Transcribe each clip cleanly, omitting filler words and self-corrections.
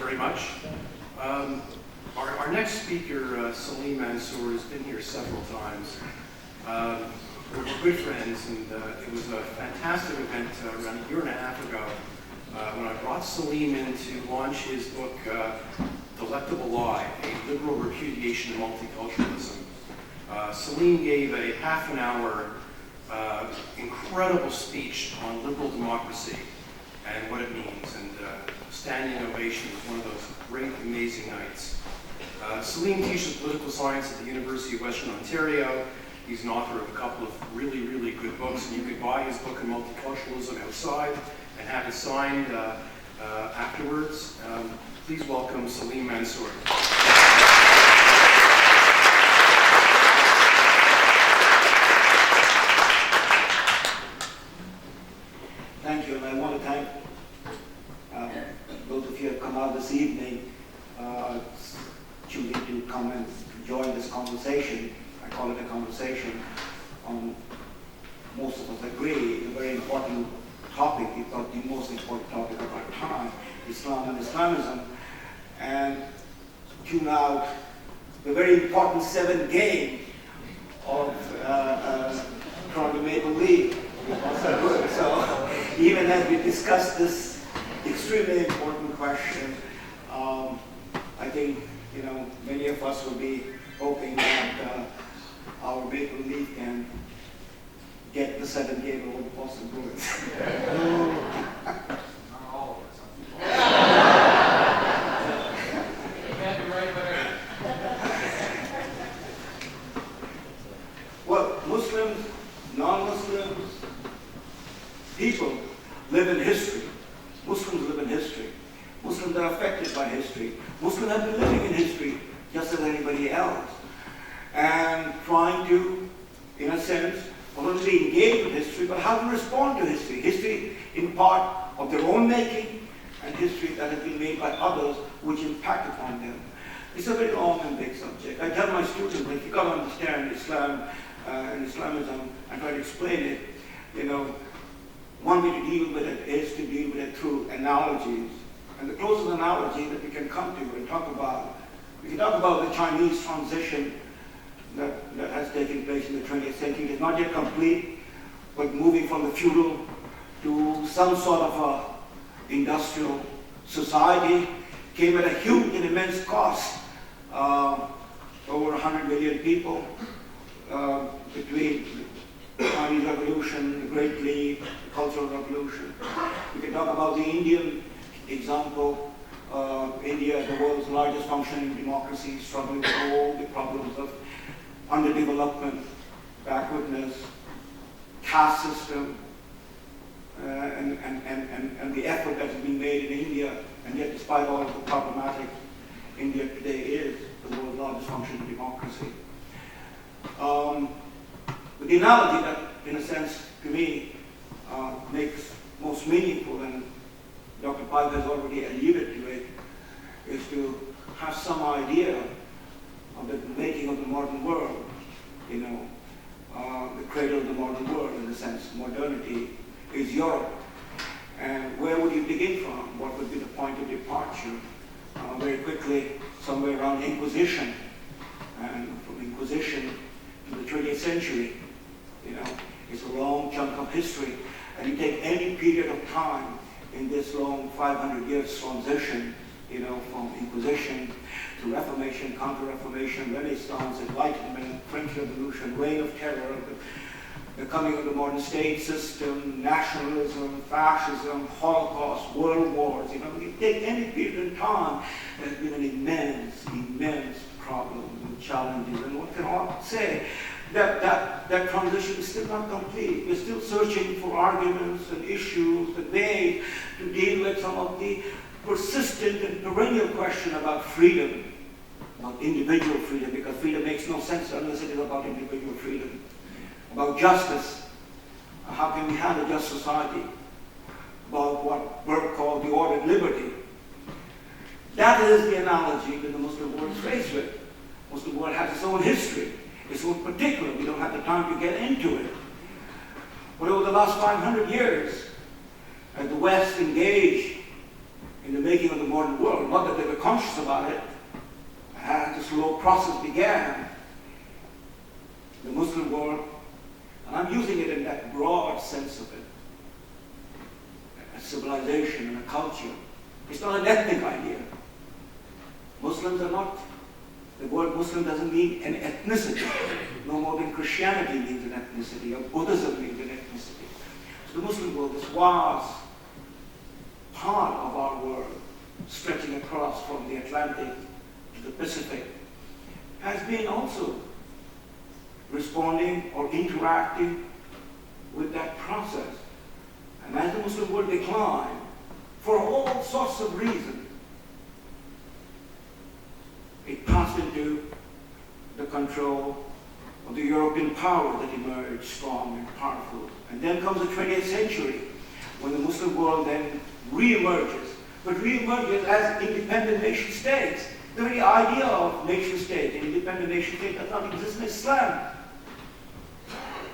very much. Our next speaker, Salim Mansur, has been here several times. We're good friends, and it was a fantastic event around a year and a half ago when I brought Salim in to launch his book, Delectable Lie, A Liberal Repudiation of Multiculturalism. Salim gave a half an hour incredible speech on liberal democracy and what it means, and standing ovation was one of those great, amazing nights. Salim teaches political science at the University of Western Ontario. He's an author of a couple of really, really good books, and you could buy his book on multiculturalism outside and have it signed afterwards. Please welcome Salim Mansur. Thank you, and I want to thank those of you who have come out this evening choosing to come and join this conversation. I call it a conversation on, most of us agree, a very important topic, if not the most important topic of our time, Islam and Islamism, and tune out the very important seventh game of trying to make a league. So even as we discuss this extremely important question, I think many of us will be hoping that our maple leaf can get the seventh game of all possibilities. Not all of us. You can't be right there. Well, Muslims, non-Muslims, people live in history. Muslims live in history. Muslims are affected by history. Muslims have been living in history just as anybody else, and trying to, in a sense, not only engage with history, but how to respond to history. History in part of their own making, and history that has been made by others which impact upon them. It's a very long and big subject. I tell my students that if you've got to understand Islam and Islamism and try to explain it, one way to deal with it is to deal with it through analogies. And the closest analogy that we can come to and talk about, we can talk about the Chinese transition that has taken place in the 20th century. It is not yet complete, but moving from the feudal to some sort of a industrial society came at a huge and immense cost. Over 100 million people between the Chinese Revolution, the Great Leap, the Cultural Revolution. We can talk about the Indian example. India, the world's largest functioning democracy, struggling with all the problems of underdevelopment, backwardness, caste system, and the effort that's been made in India, and yet despite all of the problematic, India today is the world's largest functioning democracy. But the analogy that, in a sense, to me, makes most meaningful, and Dr. Pipe has already alluded to it, is to have some idea of the making of the modern world, the cradle of the modern world, in a sense. Modernity is Europe. And where would you begin from? What would be the point of departure? Very quickly, somewhere around Inquisition, and from Inquisition to the 20th century, it's a long chunk of history. And you take any period of time in this long 500 years transition, from Inquisition to Reformation, Counter-Reformation, Renaissance, Enlightenment, French Revolution, Reign of Terror, the coming of the modern state system, nationalism, fascism, Holocaust, world wars. You take any period of time, there's been an immense problem and challenges. And one can often say that transition is still not complete. We're still searching for arguments and issues and ways to deal with some of the persistent and perennial question about freedom, about individual freedom, because freedom makes no sense unless it is about individual freedom. About justice, how can we have a just society? About what Burke called the ordered liberty. That is the analogy that the Muslim world is faced with. The Muslim world has its own history, its own particular. We don't have the time to get into it. But over the last 500 years, as the West engaged in the making of the modern world. Not that they were conscious about it. As the slow process began, the Muslim world, and I'm using it in that broad sense of it, a civilization and a culture. It's not an ethnic idea. Muslims are not, the word Muslim doesn't mean an ethnicity, no more than Christianity means an ethnicity, or Buddhism means an ethnicity. So the Muslim world, this vast part of our world, stretching across from the Atlantic to the Pacific, has been also responding or interacting with that process. And as the Muslim world declined, for all sorts of reasons, it passed into the control of the European power that emerged strong and powerful. And then comes the 20th century, when the Muslim world then re-emerges, but re-emerges as independent nation states. The very idea of nation state, an independent nation state, does not exist in Islam.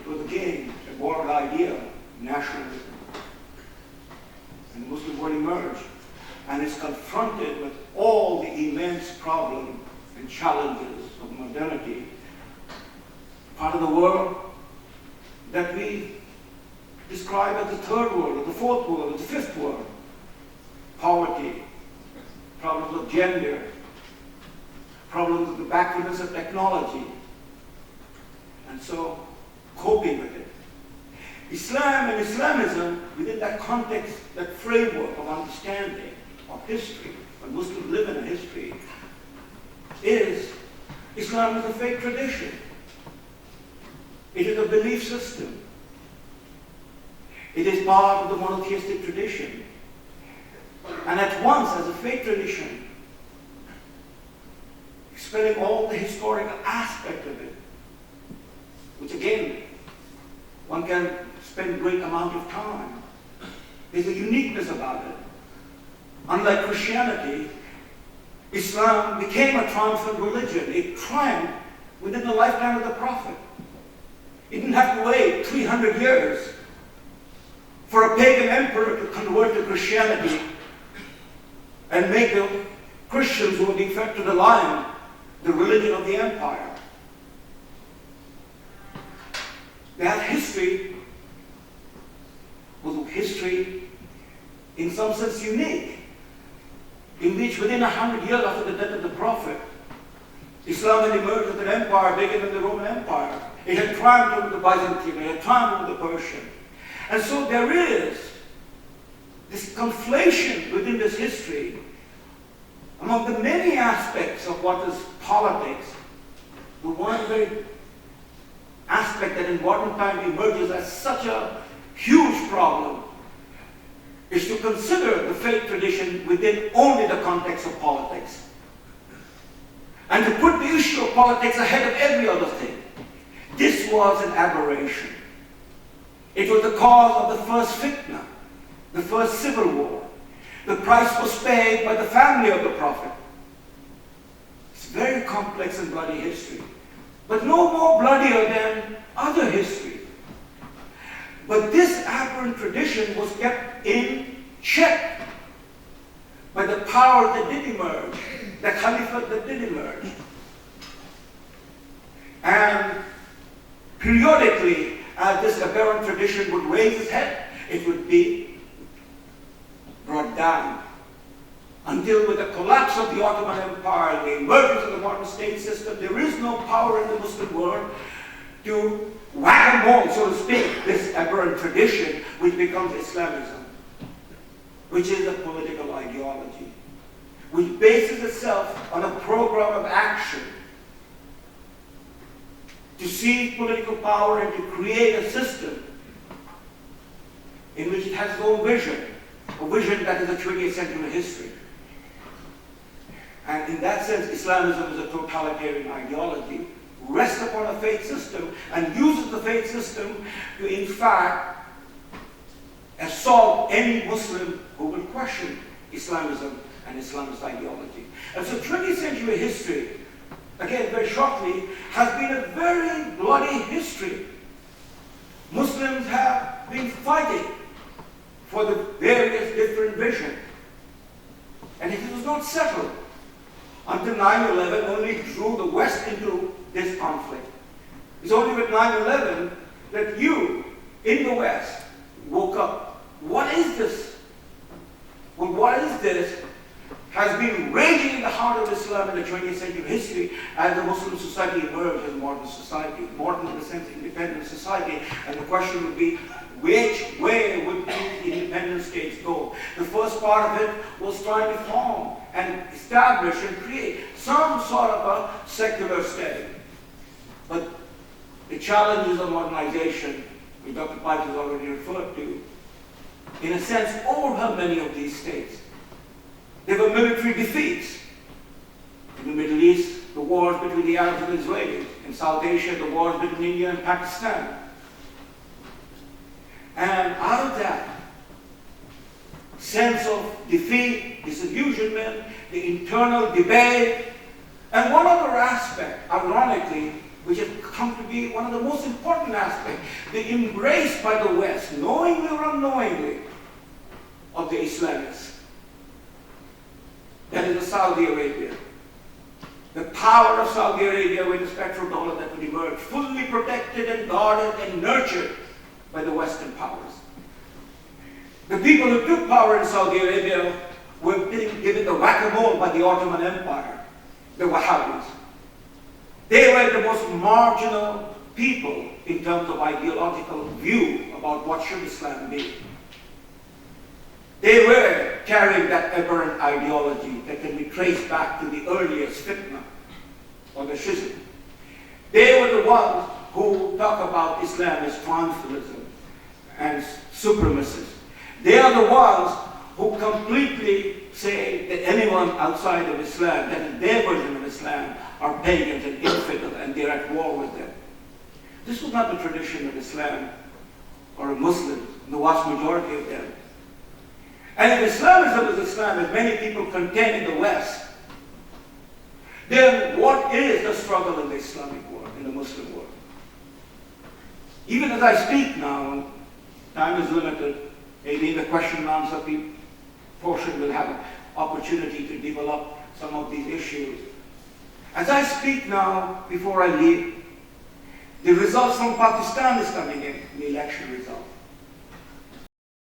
It was again a borrowed idea, nationalism. And the Muslim world emerged and is confronted with all the immense problems and challenges of modernity. Part of the world that we describe as the third world, or the fourth world, or the fifth world. Poverty, problems of gender, problems of the backwardness of technology, and so coping with it. Islam and Islamism, within that context, that framework of understanding of history, when Muslims live in a history, Islam is a faith tradition. It is a belief system. It is part of the monotheistic tradition. And at once, as a faith tradition, explaining all the historical aspect of it, which again, one can spend a great amount of time. There's a uniqueness about it. Unlike Christianity, Islam became a triumphant religion. It triumphed within the lifetime of the Prophet. It didn't have to wait 300 years for a pagan emperor to convert to Christianity and make the Christians who were being fed to the lion the religion of the empire. That history was a history in some sense unique, in which within 100 years after the death of the Prophet, Islam had emerged as an empire bigger than the Roman Empire. It had triumphed over the Byzantine, it had triumphed over the Persian. And so there is this conflation within this history among the many aspects of what is politics. The one very aspect that in modern time emerges as such a huge problem is to consider the faith tradition within only the context of politics. And to put the issue of politics ahead of every other thing. This was an aberration. It was the cause of the first fitna, the first civil war. The price was paid by the family of the Prophet. It's very complex and bloody history, but no more bloodier than other history. But this aberrant tradition was kept in check by the power that did emerge, the caliphate that did emerge. And periodically, as this aberrant tradition would raise its head, it would be brought down until with the collapse of the Ottoman Empire, the emergence of the modern state system, there is no power in the Muslim world to whack and ball, so to speak, this aberrant tradition which becomes Islamism, which is a political ideology, which bases itself on a program of action to seize political power and to create a system in which it has its own vision, a vision that is a 20th century history. And in that sense, Islamism is a totalitarian ideology, rests upon a faith system and uses the faith system to, in fact, assault any Muslim who will question Islamism and Islamist ideology. And so 20th century history, again very shortly, has been a very bloody history. Muslims have been fighting for the various different visions. And it was not settled until 9/11 only drew the West into this conflict. It's only with 9/11 that you, in the West, woke up. What is this? Well, what is this? Has been raging in the heart of Islam in the 20th century history as the Muslim society emerged as a modern society, modern in the sense of independent society. And the question would be, which way would these independent states go? The first part of it was trying to form and establish and create some sort of a secular state. But the challenges of modernization, which Dr. Pike has already referred to, in a sense overwhelmed many of these states. There were military defeats. In the Middle East, the wars between the Arabs and the Israelis. In South Asia, the wars between India and Pakistan. And out of that sense of defeat, disillusionment, the internal debate, and one other aspect, ironically, which has come to be one of the most important aspects, the embrace by the West, knowingly or unknowingly, of the Islamists. That is the Saudi Arabia. The power of Saudi Arabia with the petrodollar that would emerge, fully protected and guarded and nurtured by the Western powers. The people who took power in Saudi Arabia were being given the whack-a-mole by the Ottoman Empire, the Wahhabis. They were the most marginal people in terms of ideological view about what should Islam be. They were carrying that aberrant ideology that can be traced back to the earliest fitna or the schism. They were the ones who talk about Islam as triumphalism and supremacy. They are the ones who completely say that anyone outside of Islam, that is their version of Islam, are pagans and infidel and they're at war with them. This was not the tradition of Islam or of Muslims, the vast majority of them. And if Islamism is Islam, as many people contend in the West, then what is the struggle in the Islamic world, in the Muslim world? Even as I speak now, time is limited, maybe in the question and answer portion will have an opportunity to develop some of these issues. As I speak now, before I leave, the results from Pakistan is coming in, the election results.